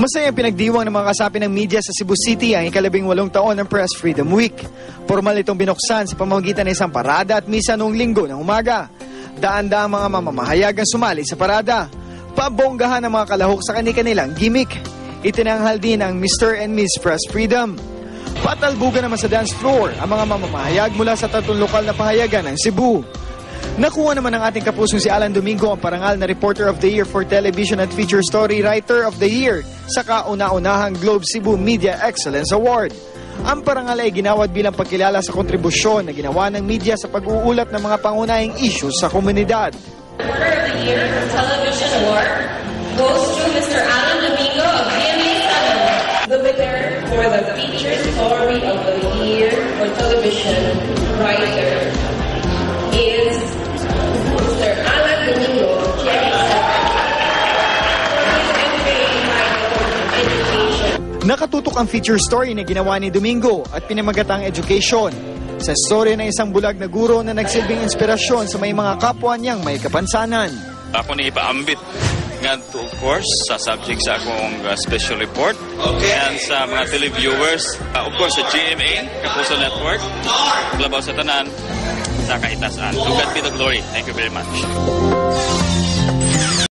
Masayang pinagdiwang ng mga kasapi ng media sa Cebu City ang ika-18 taon ng Press Freedom Week. Formal itong binuksan sa pamamagitan ng isang parada at misa noong linggo ng umaga. Daan-daang mga mamamahayag ang sumali sa parada. Pabonggahan ang mga kalahok sa kanilang gimmick. Itinanghal din ang Mr. and Miss Press Freedom. Patalbugan naman sa dance floor ang mga mamamahayag mula sa 3 lokal na pahayagan ng Cebu. Nakuha naman ng ating kapusong si Alan Domingo ang parangal na Reporter of the Year for Television at Feature Story Writer of the Year sa kauna-unahang Globe Cebu Media Excellence Award. Ang parangal ay ginawad bilang pagkilala sa kontribusyon na ginawa ng media sa pag-uulat ng mga pangunahing issues sa komunidad. Reporter of the Year for Television Award goes to Mr. Alan Domingo of GMA7. The winner for the Feature Story of the Year for Television Writer is Mr. Alan Domingo, GMA7. Nakatutok ang feature story na ginawa ni Domingo at pinamagatang Education. Sa storya ng isang bulag na guro na nagsilbing inspirasyon sa may mga kapwa niyang may kapansanan. Ako ni ipaambit nga to, of course, sa subject sa akong special report. Okay. And sa mga televiewers, of course, sa GMA, Kapuso Network, labaw sa tanan, sa kaitasan. To God be the glory. Thank you very much.